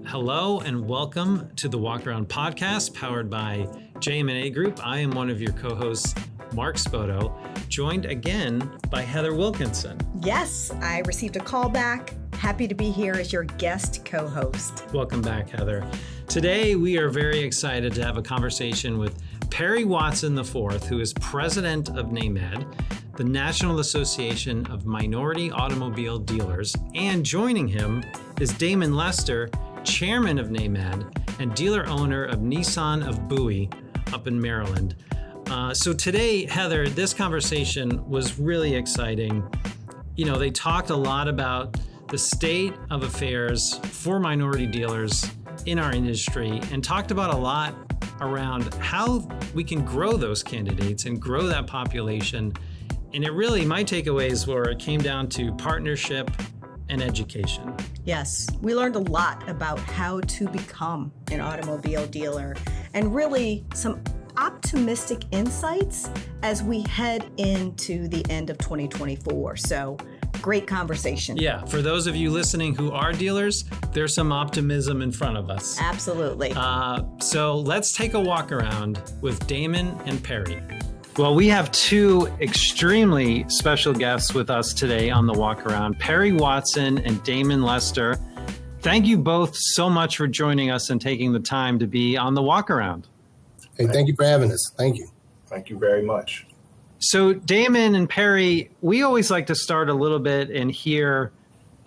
Hello and welcome to the Walk Around podcast powered by JM&A Group. I am one of your co-hosts, Mark Spoto, joined again by Heather Wilkinson. Yes, I received a call back. Happy to be here as your guest co-host. Welcome back, Heather. Today, we are very excited to have a conversation with Perry Watson IV, who is president of NAMAD, the National Association of Minority Automobile Dealers. And joining him is Damon Lester, chairman of NAMAD and dealer owner of Nissan of Bowie up in Maryland. So today, Heather, this conversation was really exciting. You know, they talked a lot about the state of affairs for minority dealers in our industry and talked about a lot around how we can grow those candidates and grow that population. And it really, my takeaways were it came down to partnership and education. Yes, we learned a lot about how to become an automobile dealer and really some optimistic insights as we head into the end of 2024. So great conversation. Yeah, for those of you listening who are dealers, there's some optimism in front of us. Absolutely. So let's take a walk around with Damon and Perry. Well, we have two extremely special guests with us today on the walk around, Perry Watson and Damon Lester. Thank you both so much for joining us and taking the time to be on the walk around. Hey, thank you for having us. Thank you. Thank you very much. So Damon and Perry, we always like to start a little bit and hear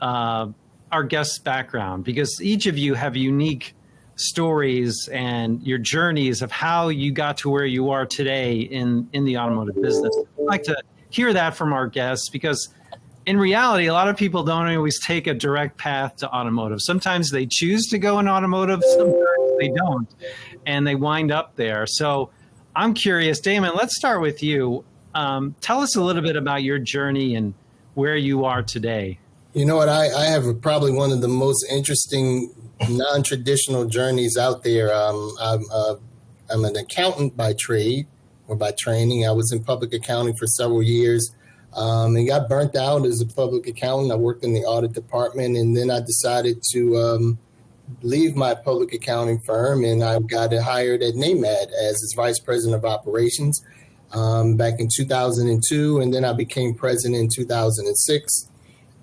our guest's background because each of you have unique stories and your journeys of how you got to where you are today in the automotive business. I'd like to hear that from our guests because in reality, a lot of people don't always take a direct path to automotive. Sometimes they choose to go in automotive, sometimes they don't, and they wind up there. So I'm curious, Damon, let's start with you. Tell us a little bit about your journey and where you are today. You know what? I have probably one of the most interesting non-traditional journeys out there. I'm an accountant by trade or by training. I was in public accounting for several years and got burnt out as a public accountant. I worked in the audit department, and then I decided to leave my public accounting firm, and I got hired at NAMAD as its vice president of operations back in 2002, and then I became president in 2006.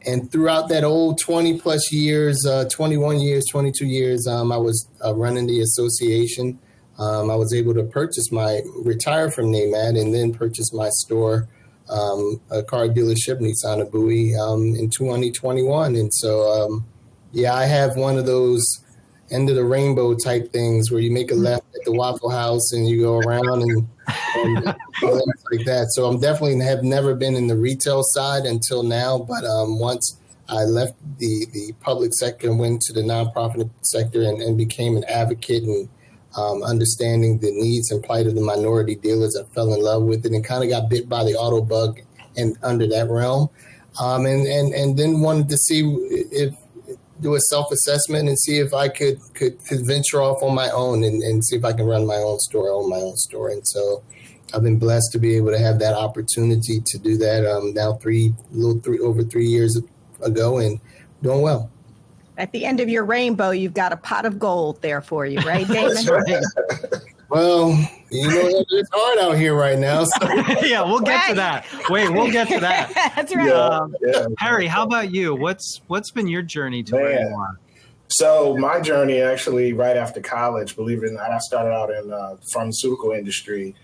And throughout that old 20 plus years, 21 years, 22 years, I was running the association. I was able to retire from NAMAD and then purchase my store, a car dealership, Nissan of Bowie, in 2021. And so, I have one of those end of the rainbow type things where you make a left at the Waffle House and you go around and like that. So I'm definitely have never been in the retail side until now. But once I left the public sector and went to the nonprofit sector and became an advocate and understanding the needs and plight of the minority dealers, I fell in love with it and kind of got bit by the auto bug and under that realm. And then wanted to see do a self-assessment and see if I could venture off on my own and see if I can run my own store, own my own store. And so I've been blessed to be able to have that opportunity to do that now over 3 years ago and doing well. At the end of your rainbow, you've got a pot of gold there for you, right, Damon? That's right. Well, it's hard out here right now. So. Yeah, we'll get to that. Wait, we'll get to that. That's right. Harry, how about you? What's been your journey to where you are? So my journey actually right after college, believe it or not, I started out in the pharmaceutical industry.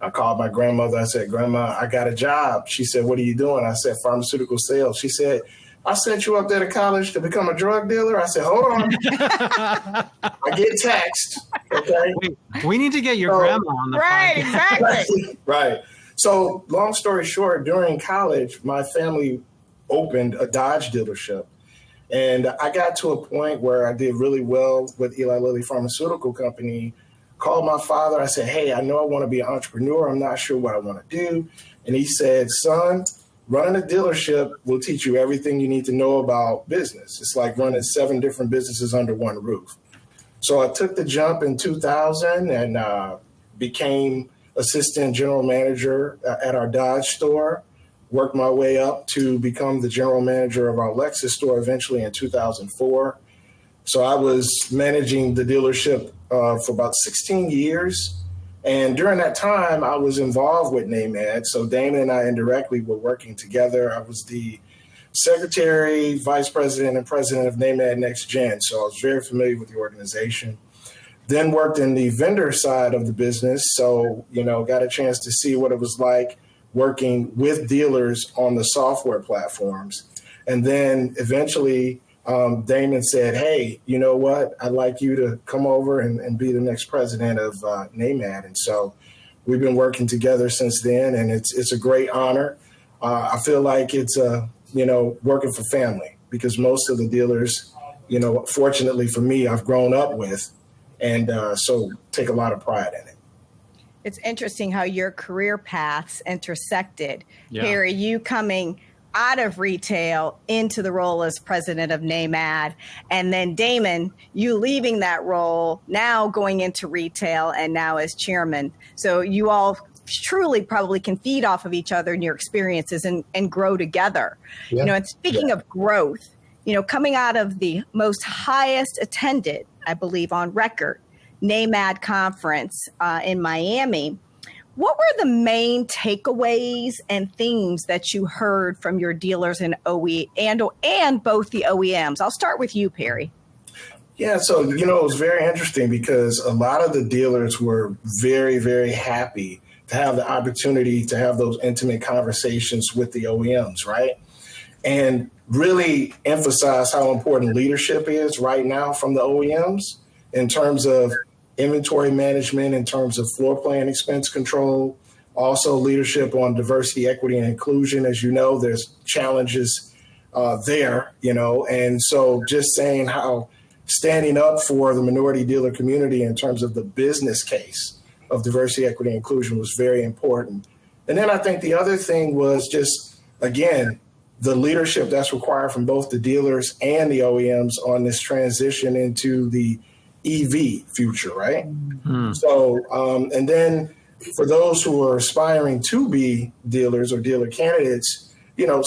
I called my grandmother. I said, Grandma, I got a job. She said, what are you doing? I said, pharmaceutical sales. She said, I sent you up there to college to become a drug dealer. I said, hold on. I get taxed. Okay. We need to get your grandma on the Right, podcast. exactly. Right. So long story short, during college, my family opened a Dodge dealership. And I got to a point where I did really well with Eli Lilly Pharmaceutical Company. Called my father. I said, hey, I know I want to be an entrepreneur. I'm not sure what I want to do. And he said, son, running a dealership will teach you everything you need to know about business. It's like running 7 different businesses under one roof. So I took the jump in 2000 and became assistant general manager at our Dodge store, worked my way up to become the general manager of our Lexus store eventually in 2004. So I was managing the dealership for about 16 years. And during that time, I was involved with NAMAD. So Damon and I indirectly were working together. I was the secretary, vice president, and president of NAMAD NextGen. So I was very familiar with the organization. Then worked in the vendor side of the business. So, got a chance to see what it was like working with dealers on the software platforms. And then eventually Damon said, hey, you know what? I'd like you to come over and be the next president of NAMAD. And so we've been working together since then, and it's a great honor. I feel like it's, working for family, because most of the dealers, fortunately for me, I've grown up with, and so take a lot of pride in it. It's interesting how your career paths intersected. Yeah. Perry, you coming out of retail into the role as president of NAMAD, and then Damon, you leaving that role, now going into retail and now as chairman. So you all truly probably can feed off of each other and your experiences and grow together. Yeah. And speaking of growth, coming out of the most highest attended, I believe on record, NAMAD conference in Miami, what were the main takeaways and themes that you heard from your dealers and and both the OEMs? I'll start with you, Perry. Yeah, so, it was very interesting because a lot of the dealers were very, very happy to have the opportunity to have those intimate conversations with the OEMs, right? And really emphasize how important leadership is right now from the OEMs in terms of inventory management, in terms of floor plan expense control, also leadership on diversity, equity, and inclusion. As you know, there's challenges there, and so just saying how standing up for the minority dealer community in terms of the business case of diversity, equity, and inclusion was very important. And then I think the other thing was just, again, the leadership that's required from both the dealers and the OEMs on this transition into the EV future, right? Mm-hmm. So, and then for those who are aspiring to be dealers or dealer candidates,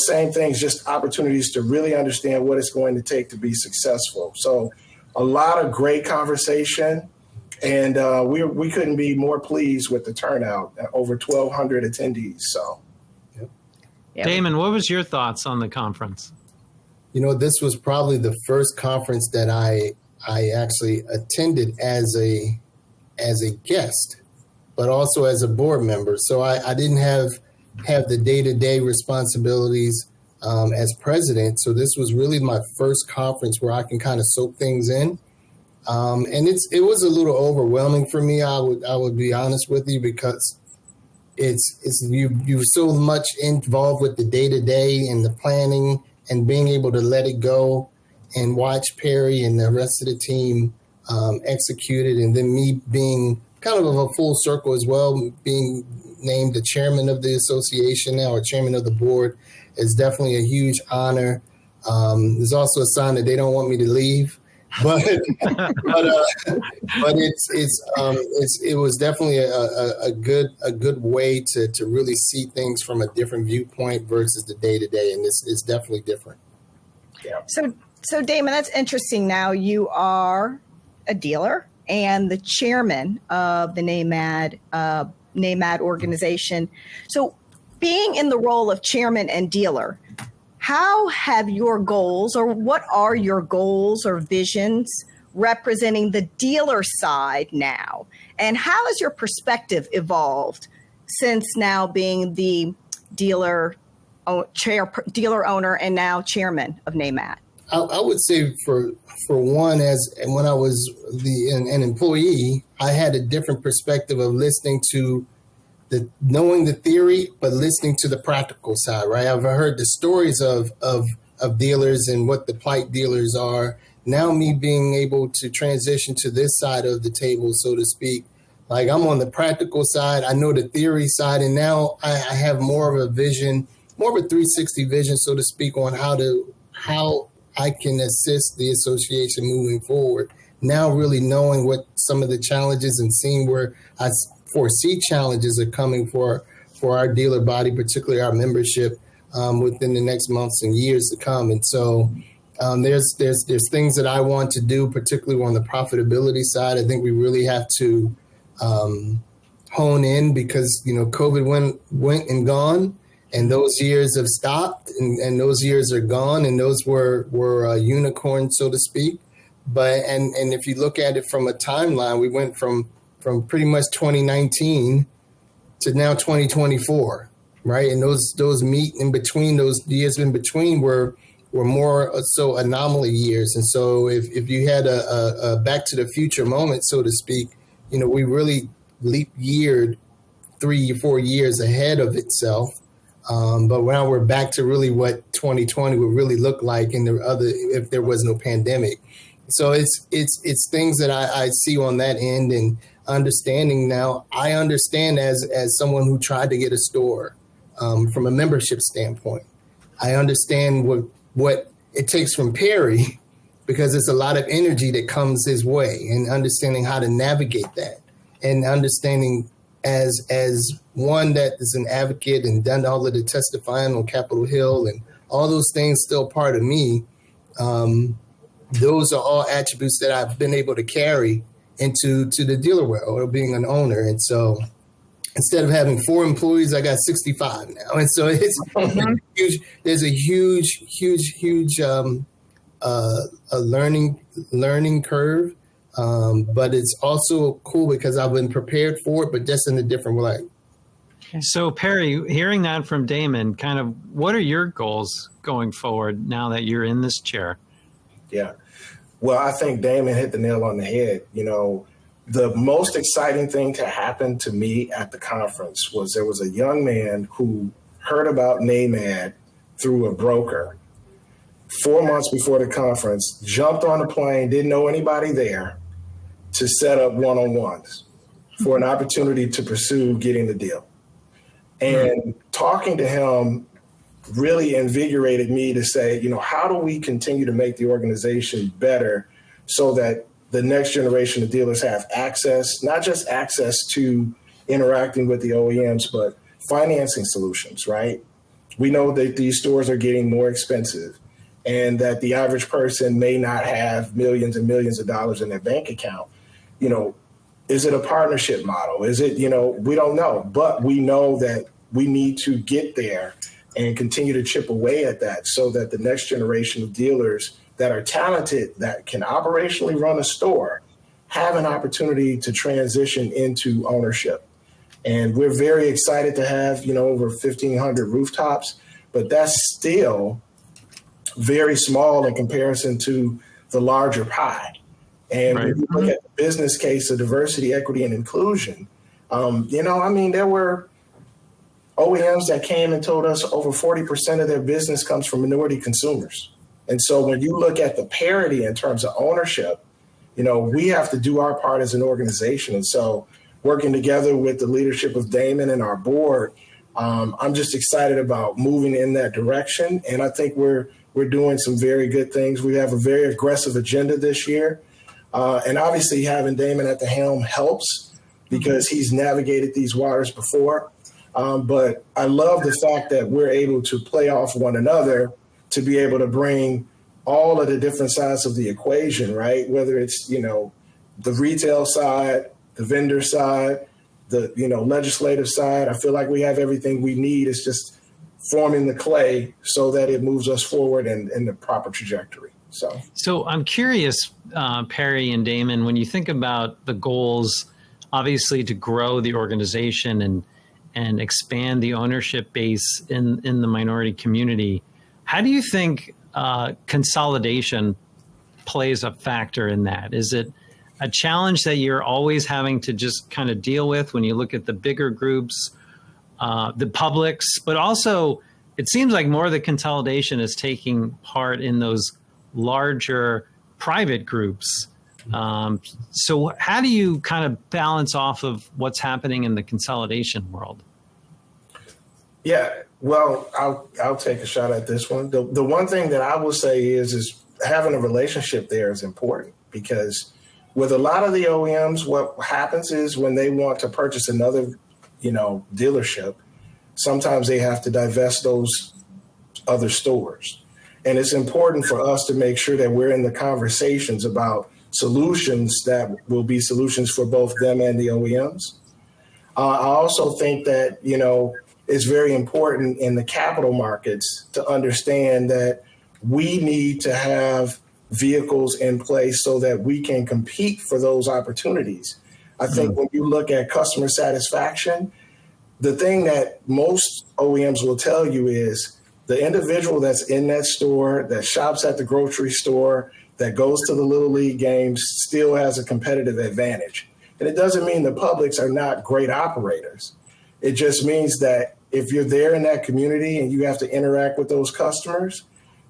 same things, just opportunities to really understand what it's going to take to be successful. So a lot of great conversation, and we couldn't be more pleased with the turnout, over 1,200 attendees. So, yep. Damon, what was your thoughts on the conference? This was probably the first conference that I actually attended as a guest, but also as a board member. So I didn't have the day-to-day responsibilities as president. So this was really my first conference where I can kind of soak things in. And it was a little overwhelming for me. I would be honest with you, because you're so much involved with the day-to-day and the planning and being able to let it go and watch Perry and the rest of the team execute it. And then me being kind of a full circle as well, being named the chairman of the association now, or chairman of the board, is definitely a huge honor. There's also a sign that they don't want me to leave, but it was definitely a good way to really see things from a different viewpoint versus the day to day, and it's definitely different. Yeah. So Damon, that's interesting. Now you are a dealer and the chairman of the NAMAD organization. So being in the role of chairman and dealer, how have your goals, or what are your goals or visions representing the dealer side now? And how has your perspective evolved since now being the dealer owner and now chairman of NAMAD? I would say for one, when I was an employee, I had a different perspective of listening to knowing the theory, but listening to the practical side, right? I've heard the stories of dealers and what the plight dealers are. Now me being able to transition to this side of the table, so to speak, like I'm on the practical side, I know the theory side, and now I have more of a vision, more of a 360 vision, so to speak, on how I can assist the association moving forward. Now really knowing what some of the challenges and seeing where I foresee challenges are coming for our dealer body, particularly our membership, within the next months and years to come. And so There's things that I want to do, particularly on the profitability side. I think we really have to hone in because, COVID went and gone, and those years have stopped, and those years are gone, and those were unicorns, so to speak. But and if you look at it from a timeline, we went from pretty much 2019 to now 2024, right? And those meet in between, those years in between were more so anomaly years. And so if you had a back to the future moment, so to speak, we really leap yeared 3-4 years ahead of itself. But now we're back to really what 2020 would really look like if there was no pandemic. So it's things that I see on that end, and understanding now. I understand as someone who tried to get a store from a membership standpoint. I understand what it takes from Perry, because it's a lot of energy that comes his way, and understanding how to navigate that, and understanding as one that is an advocate and done all of the testifying on Capitol Hill and all those things still part of me. Those are all attributes that I've been able to carry into the dealer world, or being an owner. And so instead of having 4 employees, I got 65 now. And so it's huge. There's a huge a learning curve. But it's also cool because I've been prepared for it, but just in a different way. So Perry, hearing that from Damon, kind of what are your goals going forward now that you're in this chair? Yeah. Well, I think Damon hit the nail on the head. The most exciting thing to happen to me at the conference was there was a young man who heard about NAMAD through a broker 4 months before the conference, jumped on a plane, didn't know anybody there, to set up one-on-ones for an opportunity to pursue getting the deal. And talking to him really invigorated me to say, how do we continue to make the organization better so that the next generation of dealers have access, not just access to interacting with the OEMs, but financing solutions, right? We know that these stores are getting more expensive, and that the average person may not have millions and millions of dollars in their bank account. Is it a partnership model? Is it, we don't know, but we know that we need to get there and continue to chip away at that so that the next generation of dealers that are talented, that can operationally run a store, have an opportunity to transition into ownership. And we're very excited to have, over 1,500 rooftops, but that's still very small in comparison to the larger pie. And when you look at the business case of diversity, equity, and inclusion, there were OEMs that came and told us over 40% of their business comes from minority consumers. And so when you look at the parity in terms of ownership, we have to do our part as an organization. And so working together with the leadership of Damon and our board, I'm just excited about moving in that direction. And I think we're doing some very good things. We have a very aggressive agenda this year. And obviously having Damon at the helm helps because he's navigated these waters before. But I love the fact that we're able to play off one another to be able to bring all of the different sides of the equation, right? Whether it's, the retail side, the vendor side, the, legislative side. I feel like we have everything we need. It's just forming the clay so that it moves us forward in the proper trajectory. So I'm curious, Perry and Damon, when you think about the goals, obviously to grow the organization and expand the ownership base in the minority community, how do you think consolidation plays a factor in that? Is it a challenge that you're always having to just kind of deal with when you look at the bigger groups, the publics, but also it seems like more of the consolidation is taking part in those larger private groups. So how do you kind of balance off of what's happening in the consolidation world? Yeah, well, I'll take a shot at this one. The one thing that I will say is having a relationship there is important, because with a lot of the OEMs, what happens is when they want to purchase another, dealership, sometimes they have to divest those other stores. And it's important for us to make sure that we're in the conversations about solutions that will be solutions for both them and the OEMs. I also think that, it's very important in the capital markets to understand that we need to have vehicles in place so that we can compete for those opportunities. I think when you look at customer satisfaction, the thing that most OEMs will tell you is the individual that's in that store, that shops at the grocery store, that goes to the Little League games still has a competitive advantage. And it doesn't mean the publics are not great operators. It just means that if you're there in that community and you have to interact with those customers,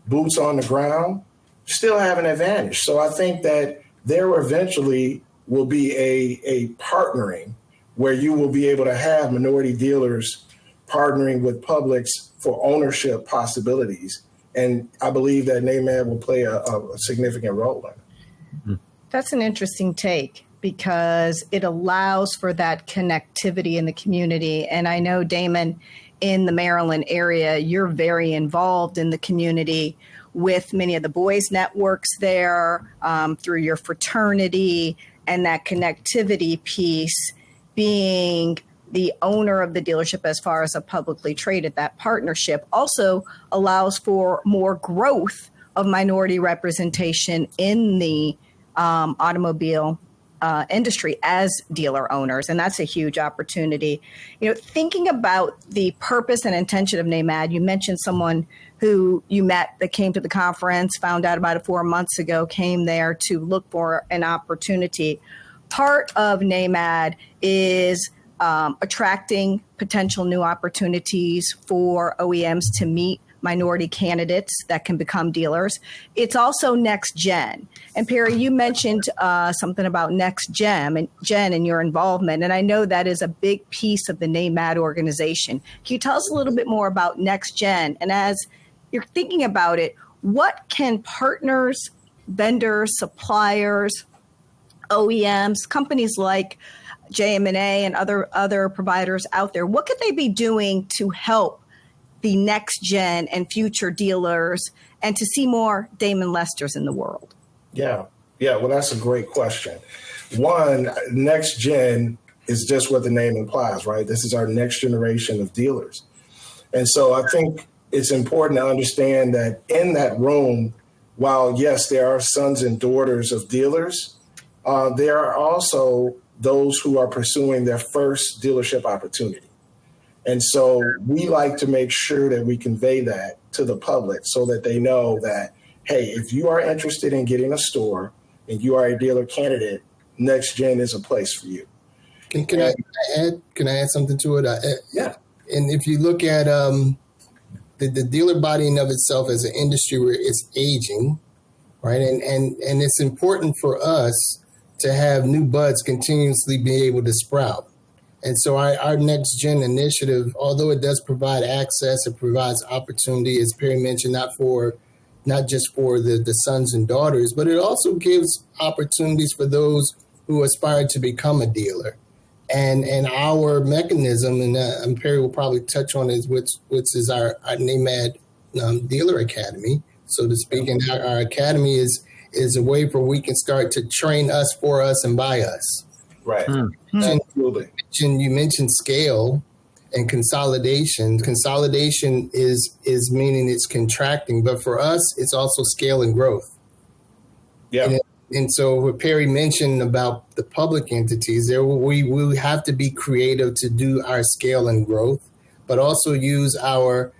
boots on the ground, still have an advantage. So I think that there eventually will be a partnering where you will be able to have minority dealers partnering with publics for ownership possibilities. And I believe that NAMAD will play a significant role in it. That's an interesting take because it allows for that connectivity in the community. And I know, Damon, in the Maryland area, you're very involved in the community with many of the boys networks there, through your fraternity, and that connectivity piece being the owner of the dealership as far as a publicly traded. That partnership also allows for more growth of minority representation in the automobile industry as dealer owners. And that's a huge opportunity. Thinking about the purpose and intention of NAMAD, you mentioned someone who you met that came to the conference, found out about it 4 months ago, came there to look for an opportunity. Part of NAMAD is attracting potential new opportunities for OEMs to meet minority candidates that can become dealers. It's also NextGen. And Perry, you mentioned something about NextGen and your involvement. And I know that is a big piece of the NAMAD organization. Can you tell us a little bit more about NextGen? And as you're thinking about it, what can partners, vendors, suppliers, OEMs, companies like JM&A and other providers out there, what could they be doing to help the next gen and future dealers and to see more Damon Lesters in the world? Yeah. Well, that's a great question. One, next gen is just what the name implies, right? This is our next generation of dealers. And so I think it's important to understand that in that room, while yes, there are sons and daughters of dealers, there are also those who are pursuing their first dealership opportunity. And so we like to make sure that we convey that to the public so that they know that, hey, if you are interested in getting a store and you are a dealer candidate, NextGen is a place for you. Can I add something to it? Yeah. And if you look at the dealer body in of itself as an industry where it's aging, right? And it's important for us to have new buds continuously be able to sprout. And so our Next Gen initiative, although it does provide access, it provides opportunity, as Perry mentioned, not just for the sons and daughters, but it also gives opportunities for those who aspire to become a dealer. And our mechanism, and Perry will probably touch on it, which is our NAMAD Dealer Academy, so to speak. And our academy is a way where we can start to train us, for us, and by us. Right. Absolutely. You mentioned scale and consolidation. Consolidation is meaning it's contracting, but for us, it's also scale and growth. Yeah. And so what Perry mentioned about the public entities, we have to be creative to do our scale and growth, but also use our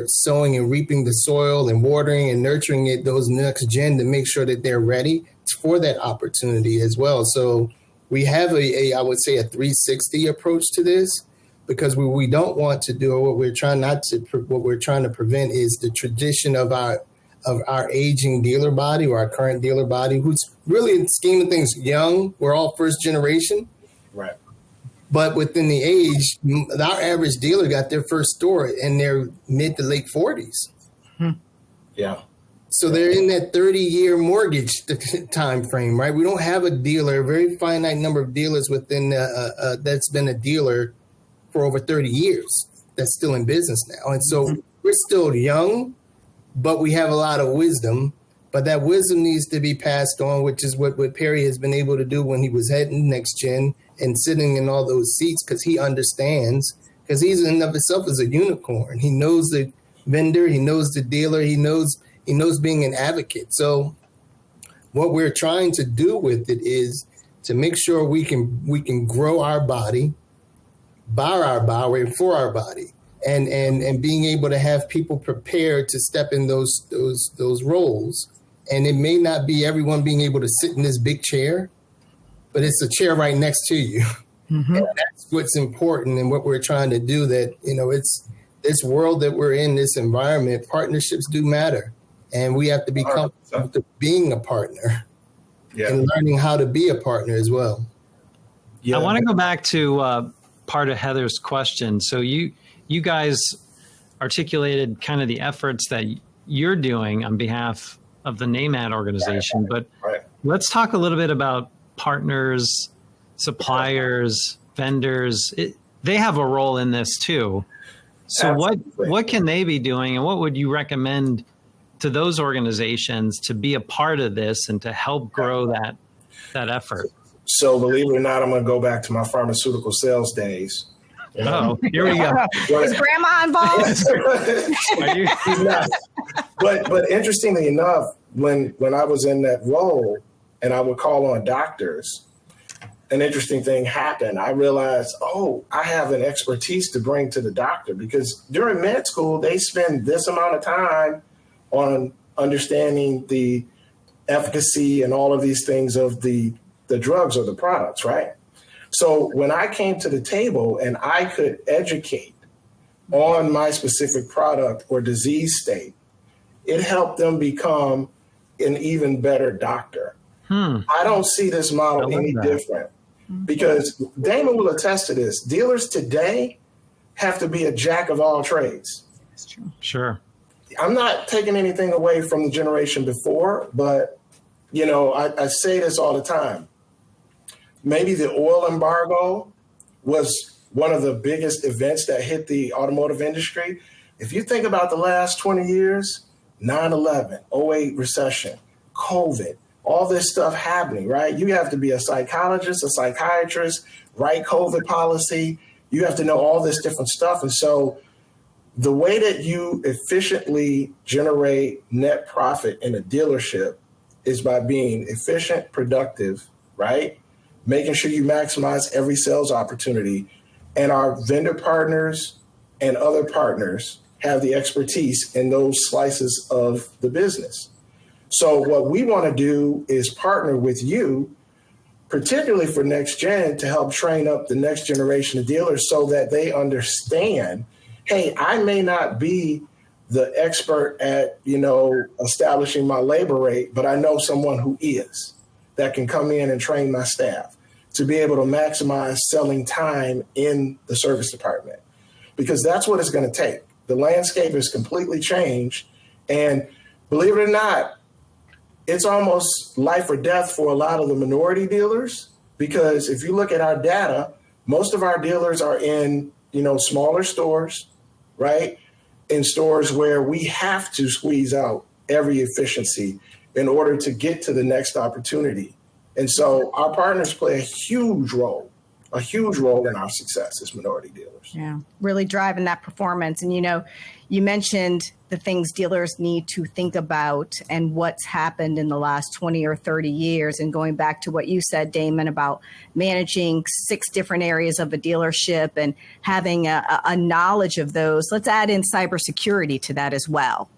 sowing and reaping the soil and watering and nurturing it, those next gen, to make sure that they're ready for that opportunity as well. So we have I would say a 360 approach to this, because we don't want to do, what we're trying to prevent is the tradition of our aging dealer body, or our current dealer body, who's really, in the scheme of things, young. We're all first generation. Right. But within the age, our average dealer got their first store in their mid to late 40s. Yeah. So they're in that 30-year mortgage time frame, right? We don't have a dealer, a very finite number of dealers within that's been a dealer for over 30 years that's still in business now. And so we're still young, but we have a lot of wisdom. But that wisdom needs to be passed on, which is what Perry has been able to do when he was heading NextGen and sitting in all those seats, because he understands, because he's in and of himself as a unicorn. He knows the vendor, he knows the dealer, he knows being an advocate. So what we're trying to do with it is to make sure we can grow our body, by our body, for our body, and being able to have people prepared to step in those roles. And it may not be everyone being able to sit in this big chair, but it's a chair right next to you. Mm-hmm. And that's what's important and what we're trying to do, that, it's this world that we're in, this environment, partnerships do matter. And we have to be comfortable with being a partner and learning how to be a partner as well. Yeah. I want to go back to part of Heather's question. So you guys articulated kind of the efforts that you're doing on behalf of the NAMAD organization, but let's talk a little bit about partners, suppliers, vendors. They have a role in this too. So what can they be doing, and what would you recommend to those organizations to be a part of this and to help grow that effort? So believe it or not, I'm going to go back to my pharmaceutical sales days. Oh, here we go. Is grandma involved? But interestingly enough, when I was in that role and I would call on doctors, an interesting thing happened. I realized, I have an expertise to bring to the doctor, because during med school, they spend this amount of time on understanding the efficacy and all of these things of the drugs or the products, right? So when I came to the table and I could educate on my specific product or disease state, it helped them become an even better doctor. I don't see this model any different, because Damon will attest to this. Dealers today have to be a jack of all trades. That's true. Sure. I'm not taking anything away from the generation before, but, I say this all the time. Maybe the oil embargo was one of the biggest events that hit the automotive industry. If you think about the last 20 years, 9/11, 08 recession, COVID, all this stuff happening, right? You have to be a psychologist, a psychiatrist, write COVID policy. You have to know all this different stuff. And so the way that you efficiently generate net profit in a dealership is by being efficient, productive, right? Making sure you maximize every sales opportunity. And our vendor partners and other partners have the expertise in those slices of the business. So what we want to do is partner with you, particularly for NextGen, to help train up the next generation of dealers so that they understand, hey, I may not be the expert at, establishing my labor rate, but I know someone who is, that can come in and train my staff to be able to maximize selling time in the service department, because that's what it's going to take. The landscape has completely changed. And believe it or not, it's almost life or death for a lot of the minority dealers, because if you look at our data, most of our dealers are in, smaller stores, right? In stores where we have to squeeze out every efficiency in order to get to the next opportunity. And so our partners play a huge role in our success as minority dealers. Yeah, really driving that performance. And, you mentioned the things dealers need to think about and what's happened in the last 20 or 30 years. And going back to what you said, Damon, about managing 6 different areas of a dealership and having a knowledge of those. Let's add in cybersecurity to that as well.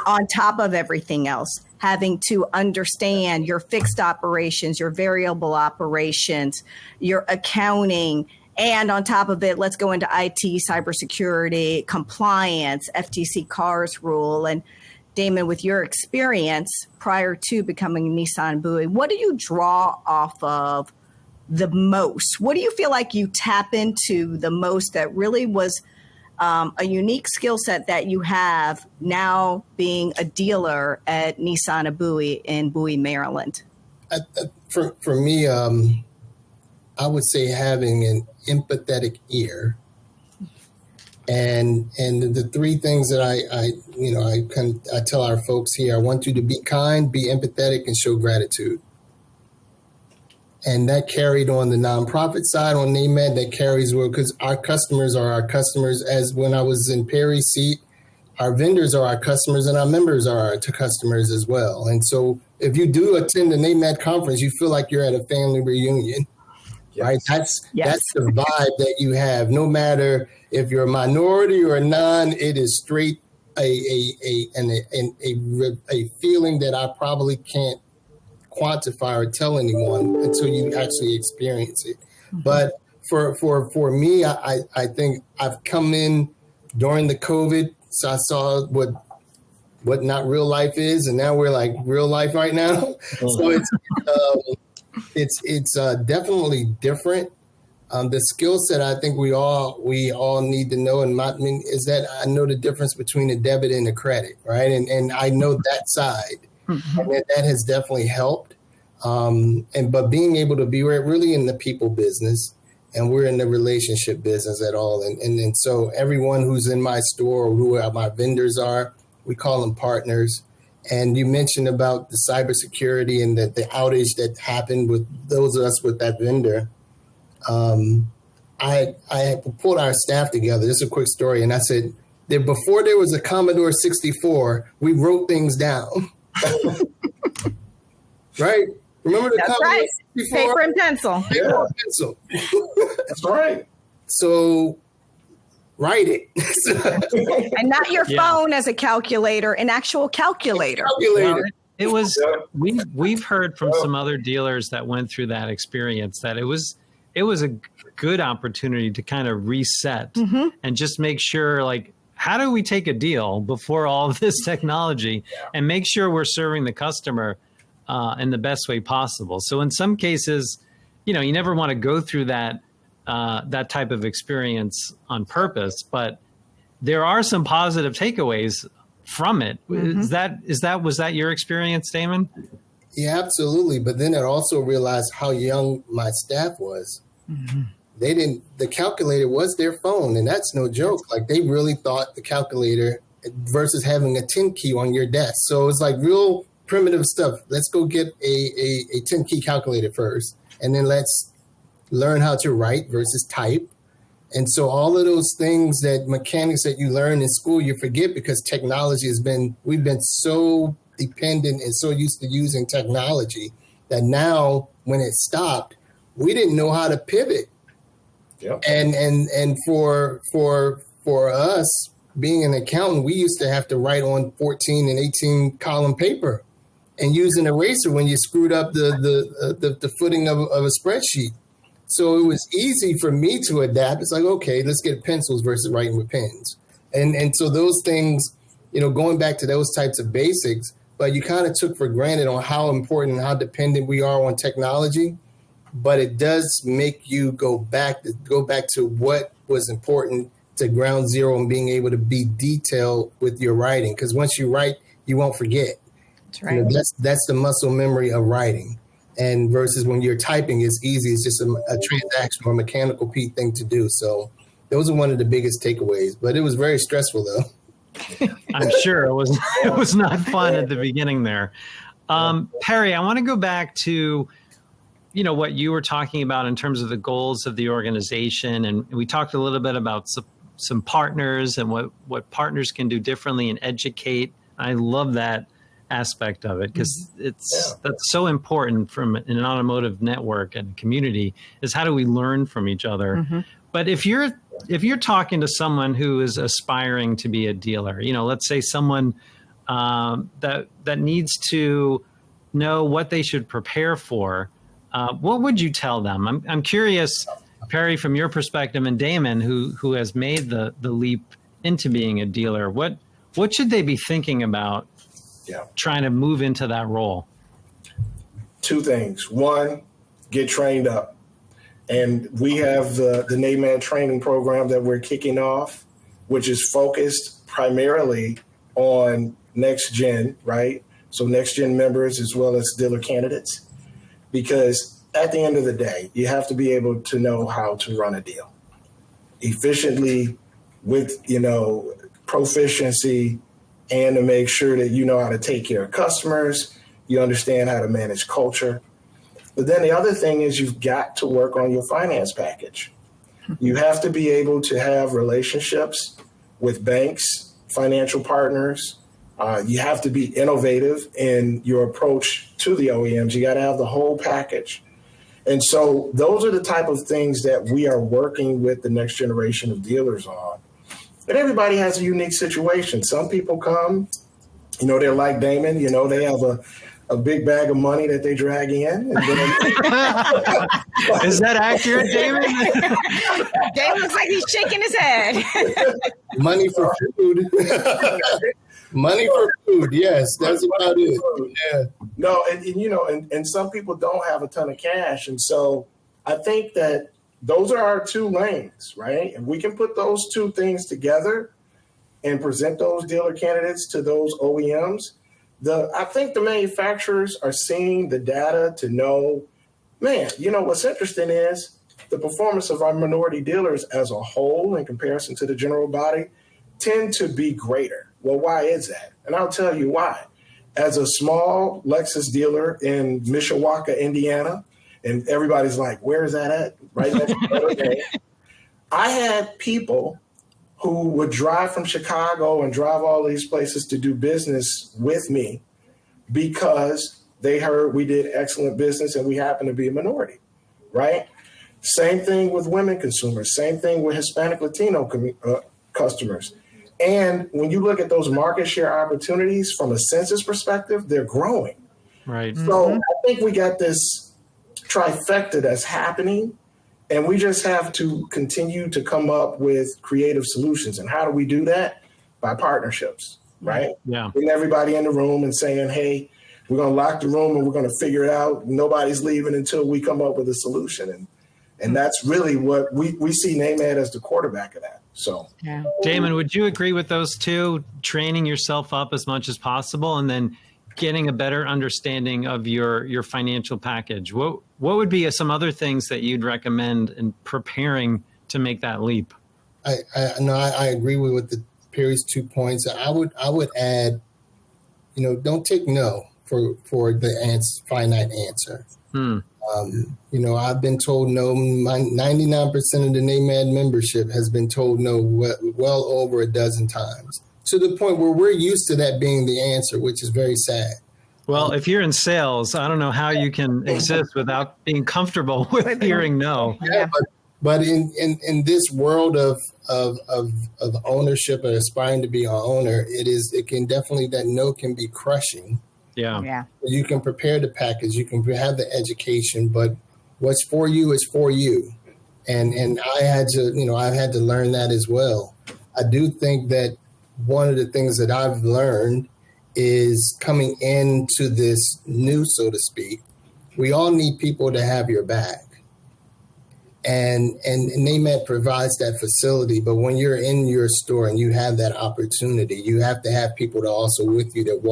On top of everything else, having to understand your fixed operations, your variable operations, your accounting, and on top of it, let's go into IT, cybersecurity, compliance, FTC CARS rule. And Damon, with your experience prior to becoming Nissan Bowie, what do you draw off of the most? What do you feel like you tap into the most that really was a unique skill set that you have now being a dealer at Nissan Bowie in Bowie, Maryland? For me, I would say having an empathetic ear And the three things that I tell our folks here: I want you to be kind, be empathetic, and show gratitude. And that carried on the nonprofit side on NAMAD. That carries well because our customers are our customers. As when I was in Perry's seat, our vendors are our customers, and our members are our customers as well. And so, if you do attend the NAMAD conference, you feel like you're at a family reunion. Right, that's the vibe that you have. No matter if you're a minority or a non, it is straight a feeling that I probably can't quantify or tell anyone until you actually experience it. Mm-hmm. But for me, I think I've come in during the COVID, so I saw what not real life is, and now we're like real life right now. Mm-hmm. So it's definitely different. The skill set I think we all need to know, is that I know the difference between a debit and a credit, right? And I know that side, mm-hmm. and that has definitely helped. But being able to be really in the people business, and we're in the relationship business at all, and so everyone who's in my store, or who my vendors are, we call them partners. And you mentioned about the cybersecurity and the outage that happened with those of us with that vendor. I pulled our staff together. This is a quick story. And I said that before there was a Commodore 64, we wrote things down. Right? Remember the That's Commodore right. 64? Paper and pencil. Paper and pencil. That's right. So write it. And not your phone as a calculator, an actual calculator. Well, it was, we've heard from some other dealers that went through that experience that it was a good opportunity to kind of reset, mm-hmm. and just make sure, like, how do we take a deal before all of this technology and make sure we're serving the customer in the best way possible. So in some cases, you never want to go through that type of experience on purpose, but there are some positive takeaways from it. Mm-hmm. Was that your experience, Damon? Yeah, absolutely. But then I also realized how young my staff was. Mm-hmm. The calculator was their phone, and that's no joke. Like, they really thought the calculator versus having a 10 key on your desk. So it's like real primitive stuff. Let's go get a 10 key calculator first, and then let's learn how to write versus type. And so all of those things, that mechanics that you learn in school, you forget because technology we've been so dependent and so used to using technology that now when it stopped, we didn't know how to pivot. Yep. And for us being an accountant, we used to have to write on 14 and 18 column paper and use an eraser when you screwed up the footing of a spreadsheet. So it was easy for me to adapt. It's like, okay, let's get pencils versus writing with pens. And so those things, going back to those types of basics, but you kind of took for granted on how important and how dependent we are on technology. But it does make you go back to what was important, to ground zero, and being able to be detailed with your writing. Because once you write, you won't forget. That's right. That's the muscle memory of writing. And versus when you're typing, it's easy. It's just a transactional or mechanical thing to do. So those are one of the biggest takeaways. But it was very stressful, though. I'm sure it was not fun at the beginning there. Perry, I want to go back to what you were talking about in terms of the goals of the organization. And we talked a little bit about some partners and what partners can do differently and educate. I love that aspect of it because that's so important from an automotive network and community, is how do we learn from each other. Mm-hmm. But if you're talking to someone who is aspiring to be a dealer, let's say someone that needs to know what they should prepare for, what would you tell them? I'm curious, Perry, from your perspective, and Damon, who has made the leap into being a dealer, what should they be thinking about trying to move into that role? Two things. One, get trained up. And we have the NAMAD training program that we're kicking off, which is focused primarily on NextGen, right? So NextGen members as well as dealer candidates. Because at the end of the day, you have to be able to know how to run a deal efficiently with, proficiency, and to make sure that you know how to take care of customers, you understand how to manage culture. But then the other thing is you've got to work on your finance package. You have to be able to have relationships with banks, financial partners. You have to be innovative in your approach to the OEMs. You got to have the whole package. And so those are the type of things that we are working with the next generation of dealers on. And everybody has a unique situation. Some people come, they're like Damon, they have a big bag of money that they drag in. And then, is that accurate, Damon? Damon looks like he's shaking his head. Money for food. Money for food. Yes, that's about it. Yeah. No, and some people don't have a ton of cash. And so I think that those are our two lanes, right? And we can put those two things together and present those dealer candidates to those OEMs. I think the manufacturers are seeing the data to know, man, what's interesting is the performance of our minority dealers as a whole in comparison to the general body tend to be greater. Well, why is that? And I'll tell you why. As a small Lexus dealer in Mishawaka, Indiana, and everybody's like, where is that at? Right next to the I had people who would drive from Chicago and drive all these places to do business with me because they heard we did excellent business and we happen to be a minority, right? Same thing with women consumers, same thing with Hispanic Latino customers. And when you look at those market share opportunities from a census perspective, they're growing. Right. So I think we got this trifecta that's happening, and we just have to continue to come up with creative solutions. And how do we do that? By partnerships, right? Yeah. Getting everybody in the room and saying, hey, we're going to lock the room and we're going to figure it out. Nobody's leaving until we come up with a solution. And that's really what we see NAMAD as the quarterback of that. So, Yeah. Damon, would you agree with those two? Training yourself up as much as possible and then getting a better understanding of your financial package. What would be some other things that you'd recommend in preparing to make that leap? I agree with Perry's 2 points. I would add, don't take no for the finite answer. I've been told no. 99% of the NAMAD membership has been told no well over a dozen times, to the point where we're used to that being the answer, which is very sad. Well, if you're in sales, I don't know how you can exist without being comfortable with hearing no. Yeah, but in this world of ownership and aspiring to be an owner, it can definitely, that no can be crushing. Yeah. You can prepare the package, you can have the education, but what's for you is for you. And I had to learn that as well. I do think that one of the things that I've learned is coming into this new, so to speak, we all need people to have your back. And NAMAD provides that facility, but when you're in your store and you have that opportunity, you have to have people to also with you that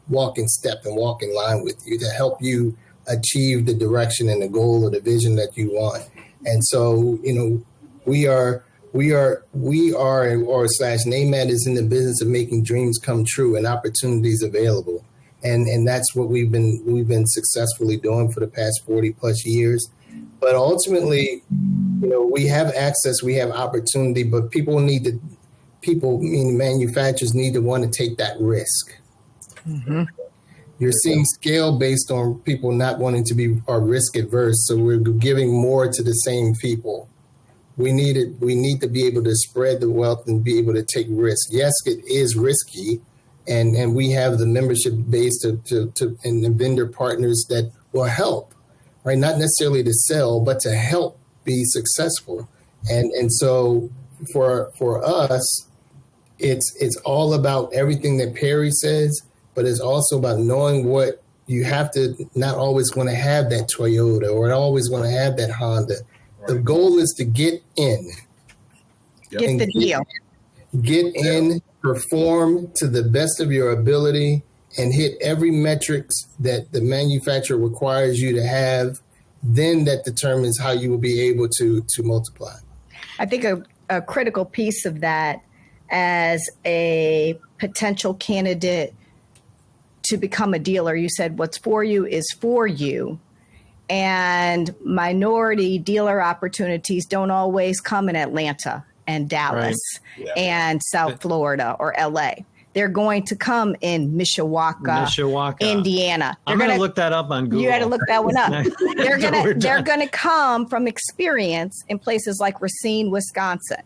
walk in step and walk in line with you to help you achieve the direction and the goal or the vision that you want. And so, we are NAMAD is in the business of making dreams come true and opportunities available. And that's what we've been successfully doing for the past 40 plus years. But ultimately, we have access, we have opportunity, but meaning manufacturers need to want to take that risk. Mm-hmm. You're seeing scale based on people not wanting to be risk adverse. So we're giving more to the same people. We need to be able to spread the wealth and be able to take risk. Yes, it is risky, and we have the membership base and the vendor partners that will help, right? Not necessarily to sell, but to help be successful. And so for us, it's all about everything that Perry says, but it's also about knowing what you have to, not always want to have that Toyota or always want to have that Honda. The goal is to get in. Get the deal. Get in, perform to the best of your ability, and hit every metrics that the manufacturer requires you to have. Then that determines how you will be able to multiply. I think a critical piece of that as a potential candidate to become a dealer. You said what's for you is for you. And minority dealer opportunities don't always come in Atlanta and Dallas and South Florida or LA. They're going to come in Mishawaka, Indiana. I'm going to look that up on Google. You got to look that one up. They're going to come from experience in places like Racine, Wisconsin.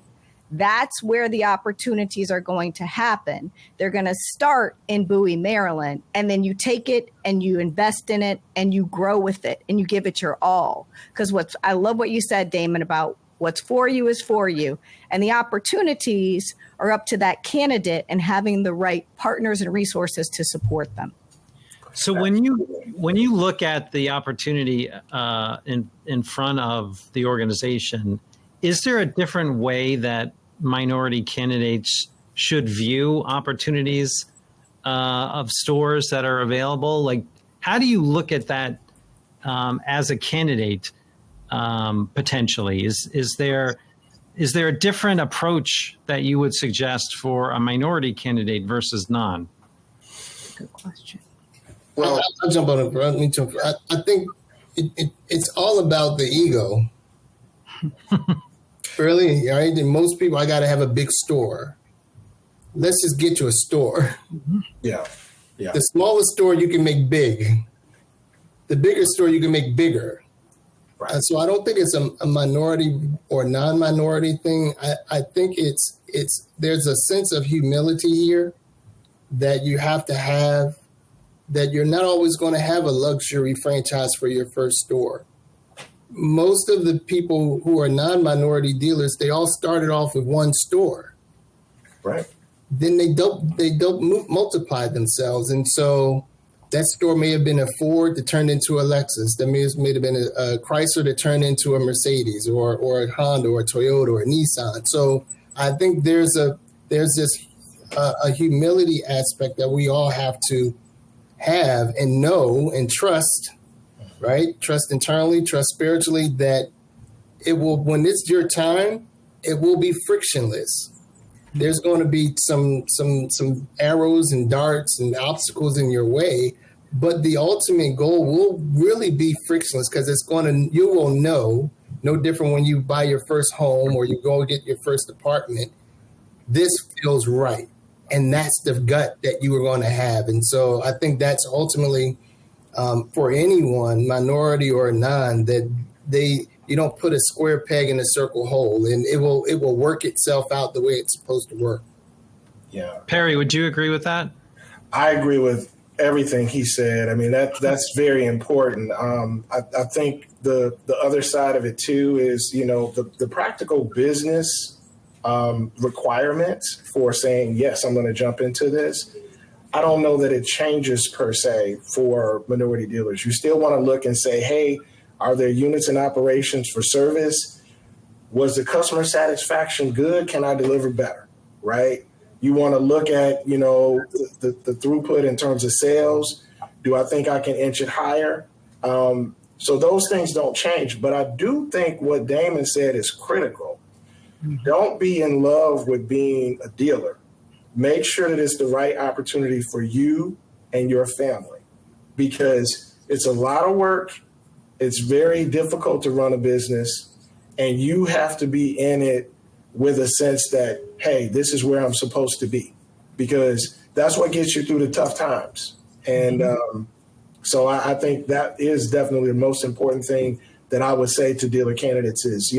That's where the opportunities are going to happen. They're going to start in Bowie, Maryland, and then you take it and you invest in it and you grow with it and you give it your all. Because I love what you said, Damon, about what's for you is for you. And the opportunities are up to that candidate and having the right partners and resources to support them. So when you look at the opportunity in front of the organization, is there a different way that minority candidates should view opportunities of stores that are available? Like, how do you look at that as a candidate potentially? Is there a different approach that you would suggest for a minority candidate versus non? Good question. Well, I'll jump on it. I think it's all about the ego. Really, right? And most people, I got to have a big store. Let's just get you a store. Yeah. The smallest store you can make big. The bigger store you can make bigger. Right. So I don't think it's a minority or non-minority thing. I think there's a sense of humility here that you have to have, that you're not always going to have a luxury franchise for your first store. Most of the people who are non-minority dealers, they all started off with one store. Right. Then they don't multiply themselves. And so that store may have been a Ford that turned into a Lexus. That may have been a Chrysler that turned into a Mercedes or a Honda or a Toyota or a Nissan. So I think there's this humility aspect that we all have to have and know and trust. Right? Trust internally, trust spiritually, that it will, when it's your time, it will be frictionless. There's going to be some arrows and darts and obstacles in your way, but the ultimate goal will really be frictionless because you will know, no different when you buy your first home or you go get your first apartment, this feels right. And that's the gut that you are going to have. And so I think that's ultimately for anyone, minority or non, that you don't put a square peg in a circle hole, and it will work itself out the way it's supposed to work. Yeah. Perry, would you agree with that? I agree with everything he said. I mean, that's very important. I think the other side of it too is, the practical business requirements for saying, yes, I'm going to jump into this. I don't know that it changes per se for minority dealers. You still want to look and say, hey, are there units in operations for service? Was the customer satisfaction good? Can I deliver better? Right? You want to look at, the throughput in terms of sales. Do I think I can inch it higher? So those things don't change. But I do think what Damon said is critical. Mm-hmm. Don't be in love with being a dealer. Make sure that it's the right opportunity for you and your family, because it's a lot of work. It's very difficult to run a business, and you have to be in it with a sense that, hey, this is where I'm supposed to be, because that's what gets you through the tough times. And so I think that is definitely the most important thing that I would say to dealer candidates is,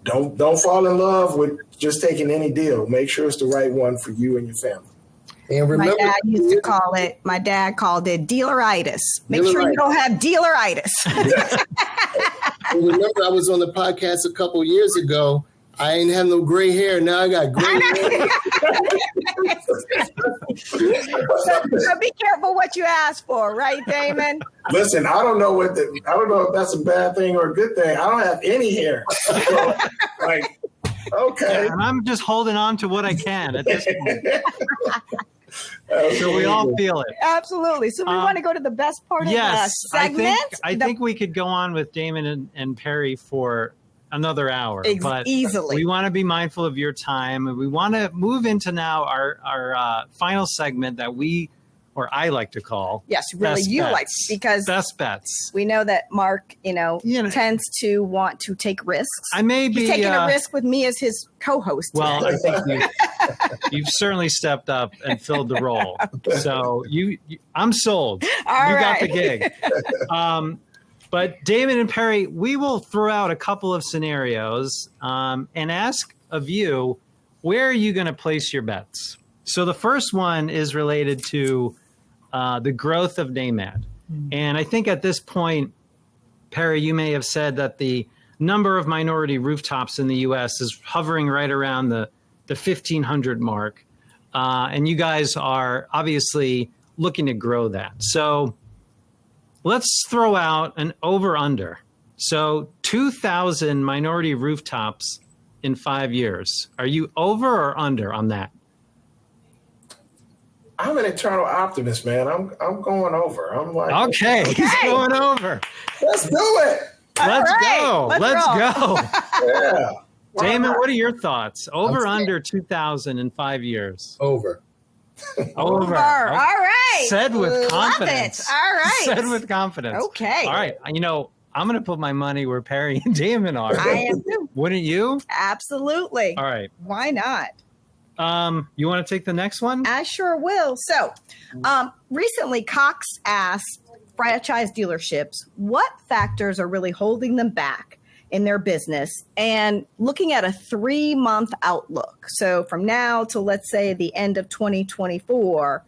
don't fall in love with just taking any deal. Make sure it's the right one for you and your family. And remember, my dad called it dealeritis. Make sure you don't have dealeritis. Remember, I was on the podcast a couple years ago. I ain't have no gray hair. Now I got gray hair. So be careful what you ask for, right, Damon? Listen, I don't know if that's a bad thing or a good thing. I don't have any hair. So, okay. Yeah, and I'm just holding on to what I can at this point. So we all feel it. Absolutely. So we want to go to the best part of the segment. I think we could go on with Damon and Perry for another hour, but easily. we want to be mindful of your time, and we want to move into now our final segment that I like to call Yes, really, Best you Bets. like, because Best Bets. we know that Mark, tends to want to take risks. I may be He's taking a risk with me as his co-host today. Well, I think you've certainly stepped up and filled the role. Okay. So I'm sold. All you right. got the gig. But Damon and Perry, we will throw out a couple of scenarios and ask of you, where are you going to place your bets? So the first one is related to the growth of NAMAD. And I think at this point, Perry, you may have said that the number of minority rooftops in the U.S. is hovering right around the 1,500 mark. And you guys are obviously looking to grow that. So let's throw out an over-under. So 2,000 minority rooftops in 5 years. Are you over or under on that? I'm an eternal optimist, man. I'm going over. I'm like, okay, he's going over. Let's do it. Let's go. Let's go. Yeah. Damon, what are your thoughts? Over under 2,000 in 5 years? Over. Over. All right. Said with Love confidence. it. All right. Said with confidence. Okay. All right. I'm going to put my money where Perry and Damon are. I am too. Wouldn't you? Absolutely. All right. Why not? You want to take the next one? I sure will. So, recently Cox asked franchise dealerships what factors are really holding them back in their business, and looking at a 3-month outlook. So from now to, let's say, the end of 2024,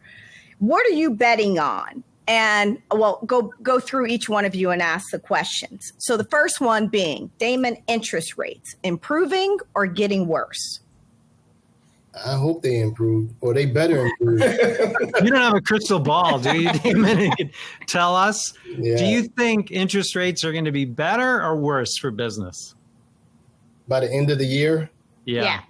what are you betting on? And go through each one of you and ask the questions. So the first one being, Damon, interest rates improving or getting worse? I hope they improve, or they better improve. You don't have a crystal ball, do you, Damon? You can tell us. Yeah. Do you think interest rates are going to be better or worse for business? By the end of the year? Yeah.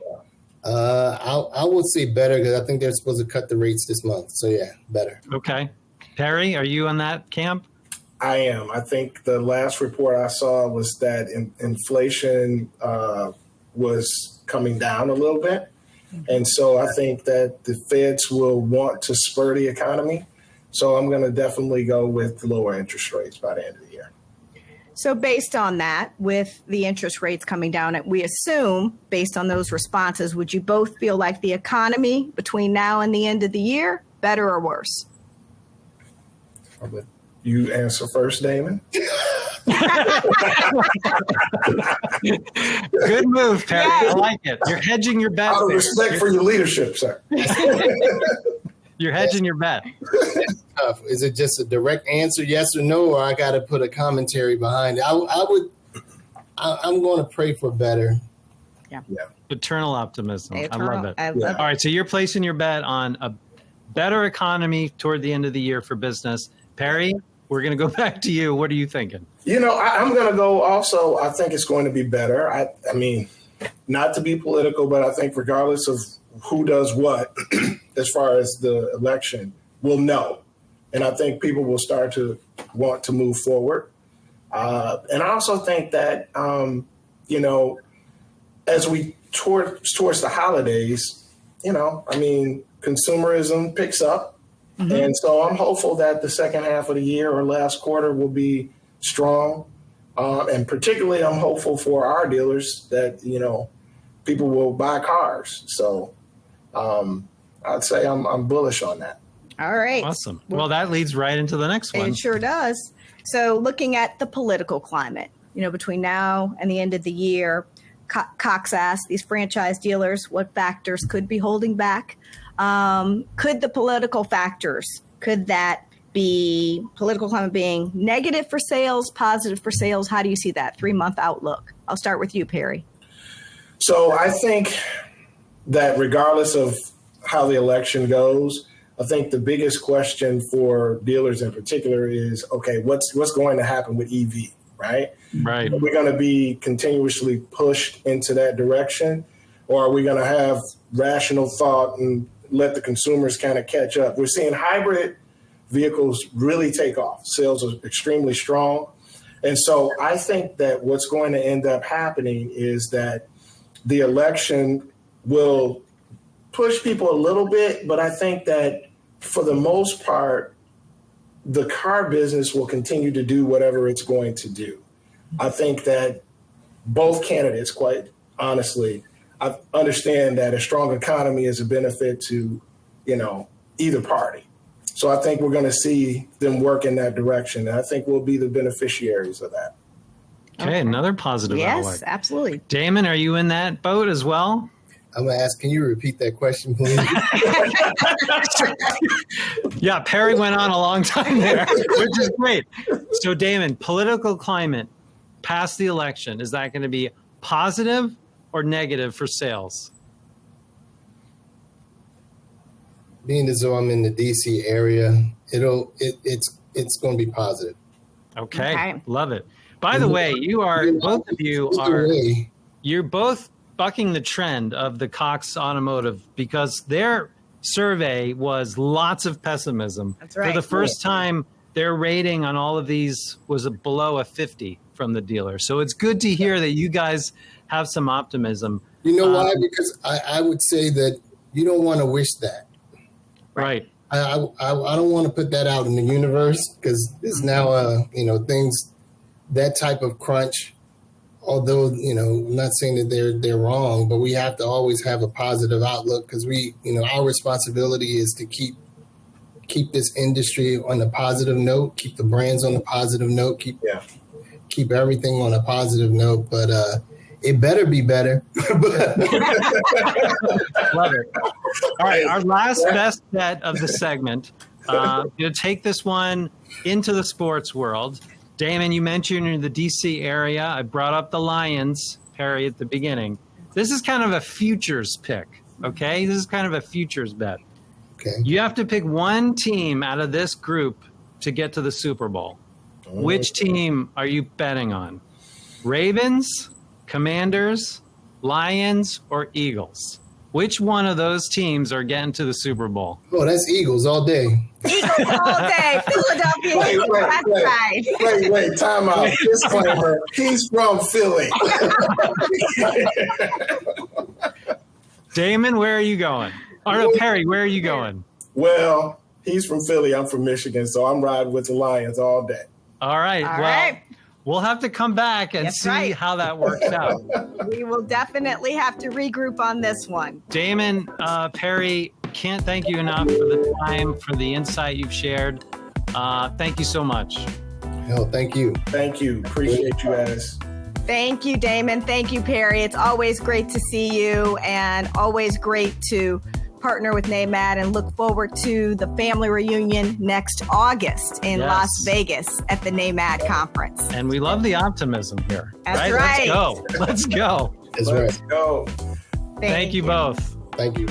I would say better, because I think they're supposed to cut the rates this month. So, yeah, better. Okay. Perry, are you on that camp? I am. I think the last report I saw was that inflation was coming down a little bit. And so I think that the Feds will want to spur the economy. So I'm going to definitely go with lower interest rates by the end of the year. So based on that, with the interest rates coming down, we assume, based on those responses, would you both feel like the economy between now and the end of the year, better or worse? You answer first, Damon. Good move, Perry. I like it. You're hedging your bet. Out of respect for your leadership, sir. You're hedging your bet. Tough. Is it just a direct answer, yes or no, or I got to put a commentary behind it? I'm going to pray for better. Yeah. Eternal optimism. I love it. I love All right, so you're placing your bet on a better economy toward the end of the year for business. Perry, we're going to go back to you. What are you thinking? I'm going to go also. I think it's going to be better. I mean, not to be political, but I think regardless of who does what, as far as the election, we'll know. And I think people will start to want to move forward. And I also think that, as we towards the holidays, consumerism picks up. Mm-hmm. And so I'm hopeful that the second half of the year or last quarter will be strong. And particularly I'm hopeful for our dealers that, people will buy cars. So I'd say I'm bullish on that. All right. Awesome. Well, that leads right into the next one. It sure does. So looking at the political climate, between now and the end of the year, Cox asked these franchise dealers what factors could be holding back. Could the political factors, could that be political climate being negative for sales, positive for sales? How do you see that 3-month outlook? I'll start with you, Perry. So I think that regardless of how the election goes, I think the biggest question for dealers in particular is, okay, what's going to happen with EV, right? Right. Are we going to be continuously pushed into that direction, or are we going to have rational thought and let the consumers kind of catch up? We're seeing hybrid vehicles really take off. Sales are extremely strong. And so I think that what's going to end up happening is that the election will push people a little bit, but I think that for the most part, the car business will continue to do whatever it's going to do. I think that both candidates, quite honestly, I understand that a strong economy is a benefit to, either party. So I think we're going to see them work in that direction. And I think we'll be the beneficiaries of that. Okay, another positive outlook. Yes, absolutely. Damon, are you in that boat as well? I'm going to ask, can you repeat that question, please? Yeah, Perry went on a long time there, which is great. So Damon, political climate past the election, is that going to be positive or negative for sales? Being as though I'm in the DC area, it's going to be positive. Okay, love it. By the way, both of you you're both bucking the trend of the Cox Automotive, because their survey was lots of pessimism. That's right. For the first time, their rating on all of these was below a 50 from the dealer. So it's good to hear that you guys have some optimism. You know why? Because I would say that you don't want to wish that. Right. I don't want to put that out in the universe, because there's now, things, that type of crunch, although, I'm not saying that they're wrong, but we have to always have a positive outlook, because our responsibility is to keep this industry on a positive note, keep the brands on a positive note, keep everything on a positive note. But it better be better. Love it. All right, our last best bet of the segment. Going to take this one into the sports world. Damon, you mentioned you're in the DC area. I brought up the Lions, Perry, at the beginning. This is kind of a futures pick, okay? This is kind of a futures bet. Okay. You have to pick one team out of this group to get to the Super Bowl. Which team are you betting on? Ravens, Commanders, Lions, or Eagles? Which one of those teams are getting to the Super Bowl? Oh, that's Eagles all day. Eagles all day. Philadelphia Eagles. That's right. Wait, time out. Disclaimer, he's from Philly. Damon, where are you going? Or no, Perry, where are you going? Well, he's from Philly. I'm from Michigan, so I'm riding with the Lions all day. All right. We'll have to come back and see how that works out. We will definitely have to regroup on this one. Damon, Perry, can't thank you enough for the time, for the insight you've shared. Thank you so much. Hell, thank you. Thank you. Appreciate you guys. Thank you, Damon. Thank you, Perry. It's always great to see you, and always great to partner with NAMAD, and look forward to the family reunion next August in Las Vegas at the NAMAD conference. And we love the optimism here. That's right. Let's go. That's Let's right. go. Thank you both. Thank you.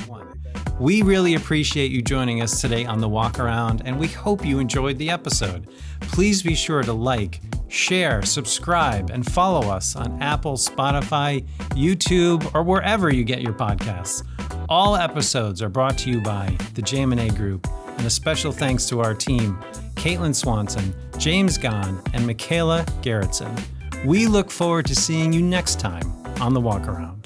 We really appreciate you joining us today on The Walk Around, and we hope you enjoyed the episode. Please be sure to like, share, subscribe, and follow us on Apple, Spotify, YouTube, or wherever you get your podcasts. All episodes are brought to you by the JM&A Group, and a special thanks to our team, Caitlin Swanson, James Gahn, and Michaela Gerritsen. We look forward to seeing you next time on The Walk Around.